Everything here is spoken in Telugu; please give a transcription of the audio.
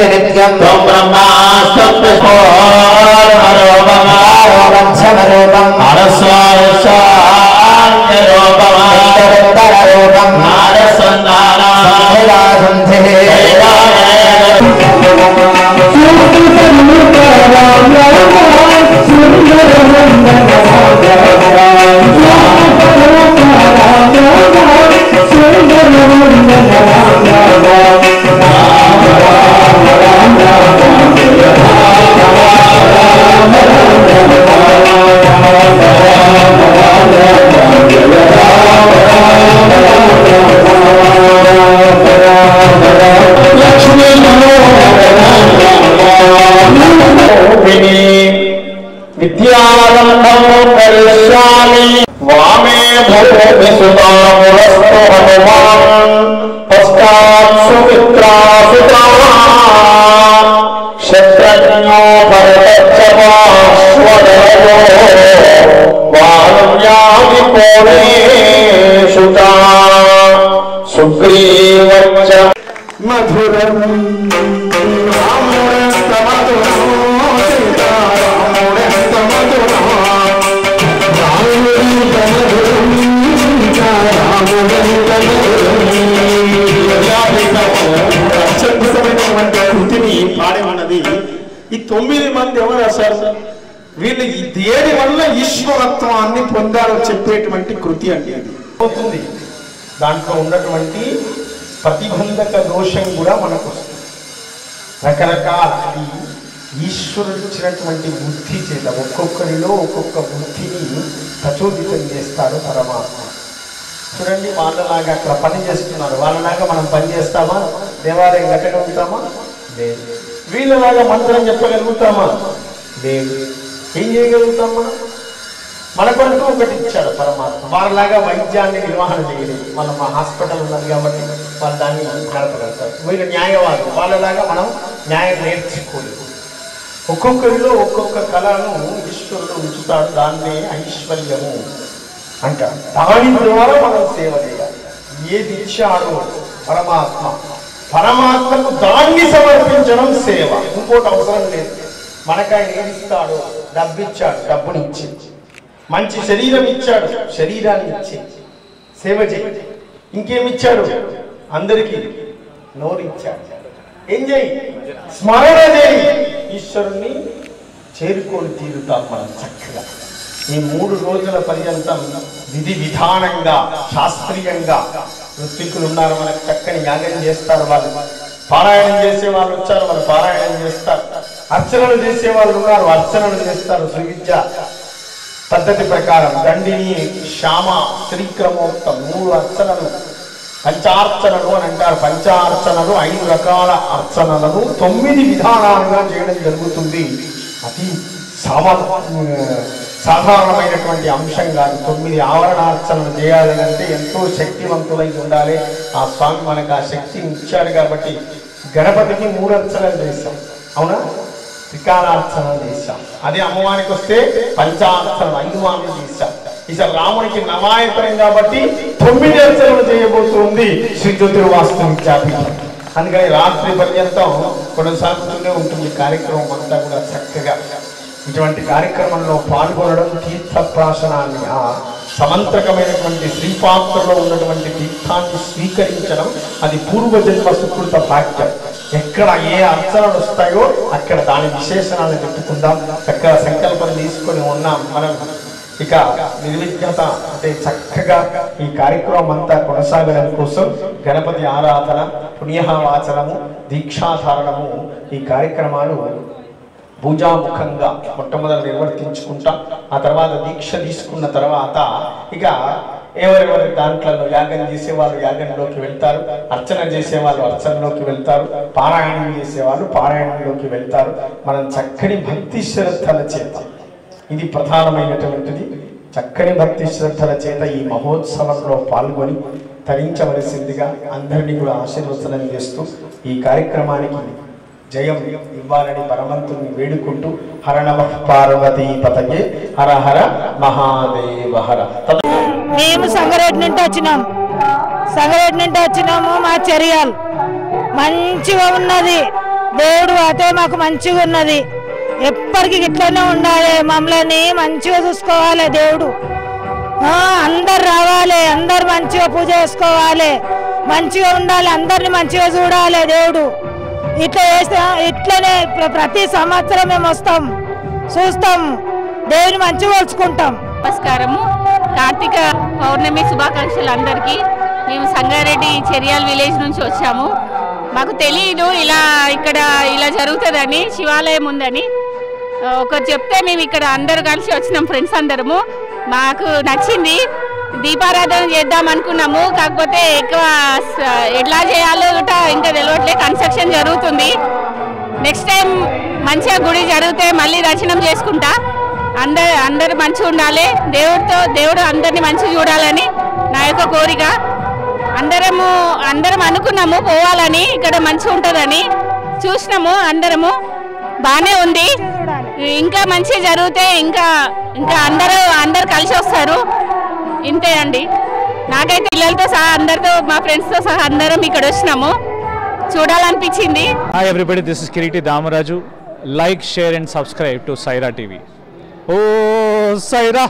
स्तुवन्ति नित्यं त्वं ब्रह्मास्तुत्यरूपम् अरस्वारसान्यरूपम् नारसन्धानासन्धिः विद्यारम्भं करिष्यामि वामे भूमि सुतामुरस्तु हनुमान् पश्चात् सुमित्रासुता शत्रज्ञो भरतश्च पार्श्वदयो वाल्म्यादि कोणेषु च सुग्रीवश्च मधुरम् కృతిని పాడేమన్నది ఈ 9 మంది ఎవరు అసలు వీళ్ళు ఈ దేని వల్ల ఈశ్వరత్వాన్ని పొందారో చెప్పేటువంటి కృతి అంటే ఇది అవుతుంది. దాంట్లో ఉన్నటువంటి ప్రతిబంధక దోషం కూడా మనకు రకరకాల ఈశ్వరుడు ఇచ్చినటువంటి బుద్ధి చేత ఒక్కొక్కరిలో ఒక్కొక్క బుద్ధిని ప్రచోదితం చేస్తాడు పరమాత్మ. చూడండి, వాళ్ళలాగా అక్కడ పని చేస్తున్నారు, వాళ్ళలాగా మనం పని చేస్తామా? దేవాలయం కట్టగలుగుతామా? లేదు. వీళ్ళలాగా మంత్రం చెప్పగలుగుతామా? లేదు. ఏం చేయగలుగుతామా? మనకంటూ ఒకటి ఇచ్చాడు పరమాత్మ. వాళ్ళలాగా వైద్యాన్ని నిర్వహణ చేయలేదు. మనం మా హాస్పిటల్ ఉన్నది కాబట్టి వాళ్ళు దాన్ని నడపగలుగుతారు. వీళ్ళు న్యాయవాదులు, వాళ్ళలాగా మనం న్యాయం నేర్చుకోలేదు. ఒక్కొక్కరిలో ఒక్కొక్క కళను ఈశ్వరుడు ఉంచుతాడు. దాన్నే ఐశ్వర్యము అంటారు. దాని ద్వారా మనం సేవ చేయాలి. ఏది ఇచ్చాడో పరమాత్మకు దాన్ని సమర్పించడం సేవ. ఇంకోటి అవసరం లేదు. మనకాయన ఏమిస్తాడో డబ్బిచ్చాడు, డబ్బునిచ్చి, మంచి శరీరం ఇచ్చాడు, శరీరాన్ని ఇచ్చి సేవ చేయి. ఇంకేమిచ్చాడు? అందరికీ నోరు ఇచ్చాడు. ఏం చేయి? స్మరణ చేయి. ఈశ్వరుణ్ణి చేరుకొని తీరుతాం మనం చక్కగా. ఈ 3 రోజుల పర్యంతం విధి విధానంగా శాస్త్రీయంగా ఋత్వికులు ఉన్నారు, మనకు చక్కని యాగం చేస్తారు. వాళ్ళు పారాయణం చేసే వాళ్ళు వచ్చారు, వాళ్ళు పారాయణం చేస్తారు. అర్చనలు చేసే వాళ్ళు ఉన్నారు, అర్చనలు చేస్తారు. శ్రీవిద్య పద్ధతి ప్రకారం దండిని, శ్యామ, శ్రీక్రమోక్తం 3 అర్చనలు, పంచార్చనలు అని అంటారు. పంచార్చనలు 5 రకాల అర్చనలను 9 విధానాలుగా చేయడం జరుగుతుంది. అతి సాధారణమైనటువంటి అంశం కాదు. 9 ఆవరణార్చనలు చేయాలి అంటే ఎంతో శక్తివంతులై ఉండాలి. ఆ స్వామి మనకు ఆ శక్తిని ఇచ్చాడు కాబట్టి గణపతికి 3 అర్చనలు చేశాం, అవునా? త్రికాలార్చనలు చేశాం. అదే అమ్మవారికి వస్తే పంచార్చనలు 5 మార్లు చేశాం. ఈసారి రామునికి నవాయతరం కాబట్టి 9 అర్చనలు చేయబోతుంది శ్రీ జ్యోతిర్వాస్తు విద్యాపీఠం. అందుకని రాత్రి పర్యంతం కొనసాగుతూనే ఉంటుంది కార్యక్రమం అంతా కూడా చక్కగా. ఇటువంటి కార్యక్రమంలో పాల్గొనడం, తీర్థప్రాశనాన్ని, ఆ సమంత్రకమైనటువంటి శ్రీపాత్రలో ఉన్నటువంటి తీర్థాన్ని స్వీకరించడం, అది పూర్వజన్మ సుకృత భాగ్యం. ఎక్కడ ఏ అర్చనలు వస్తాయో అక్కడ దాని విశేషణాలను చెప్పుకుందాం. చక్కగా సంకల్పం తీసుకొని ఉన్నాం మనం. ఇక నిర్విఘ్నత అంటే చక్కగా ఈ కార్యక్రమం అంతా కొనసాగడం కోసం గణపతి ఆరాధన, పుణ్యవాచనము, దీక్షాధారణము ఈ కార్యక్రమాలు పూజాముఖంగా మొట్టమొదటి నిర్వర్తించుకుంటాం. ఆ తర్వాత దీక్ష తీసుకున్న తర్వాత ఇక ఎవరెవరి దాంట్లో యాగం చేసేవాళ్ళు యాగంలోకి వెళ్తారు, అర్చన చేసేవాళ్ళు అర్చనలోకి వెళ్తారు, పారాయణం చేసేవాళ్ళు పారాయణంలోకి వెళ్తారు. మనం చక్కని భక్తి శ్రద్ధల చేత, ఇది ప్రధానమైనటువంటిది, చక్కని భక్తి శ్రద్ధల చేత ఈ మహోత్సవంలో పాల్గొని తరించవలసిందిగా అందరినీ కూడా ఆశీర్వచనం చేస్తూ ఈ కార్యక్రమానికి జయం ఇవ్వాలని పరమంతుని వేడుకుంటూ హర నమః పార్వతీ పతకే హర హర మహాదేవ హర. మేము సంగారెడ్డి నుండి వచ్చినాము. మా చర్యలు మంచిగా ఉన్నది. దేవుడు అయితే మాకు మంచిగా ఉన్నది. ఎప్పటికీ ఇట్లనే ఉండాలి, మమ్మల్ని మంచిగా చూసుకోవాలి దేవుడు. అందరు రావాలి, అందరు మంచిగా పూజ చేసుకోవాలి, మంచిగా ఉండాలి, అందరిని మంచిగా చూడాలి దేవుడు. ఇట్లా చేస్తే ఇట్లనే ప్రతి సంవత్సరం మేము వస్తాం, చూస్తాం, దేవుని మంచిగా కొలుచుకుంటాం. నమస్కారము. కార్తీక పౌర్ణమి శుభాకాంక్షలు అందరికీ. మేము సంగారెడ్డి చెరియాల్ విలేజ్ నుంచి వచ్చాము. మాకు తెలియదు ఇక్కడ ఇలా జరుగుతుందని, శివాలయం ఉందని. ఒకరు చెప్తే మేము ఇక్కడ అందరు కలిసి వచ్చినాం, ఫ్రెండ్స్ అందరము. మాకు నచ్చింది. దీపారాధన చేద్దాం అనుకున్నాము, కాకపోతే ఎక్కువ ఎట్లా చేయాలో ఇంకా తెలియట్లే. కన్స్ట్రక్షన్ జరుగుతుంది. నెక్స్ట్ టైం మంచిగా గుడి జరిగితే మళ్ళీ దర్శనం చేసుకుంటా. అందరు మంచిగా ఉండాలి, దేవుడు అందరినీ మంచిగా చూడాలని నా యొక్క కోరిక. అందరం అనుకున్నాము పోవాలని, ఇక్కడ మంచిగా ఉంటుందని. చూసినాము, బాగానే ఉంది. ఇంకా మంచిగా జరిగితే ఇంకా అందరు కలిసి వస్తారు. ఇంతే అండి. నాకైతే పిల్లలతో సహా అందరితో, మా ఫ్రెండ్స్తో సహా అందరం ఇక్కడ వచ్చినాము, చూడాలనిపించింది. Hi everybody, this is Kiriti Damaraju. Like, share and subscribe to Saira TV. Oh, Saira!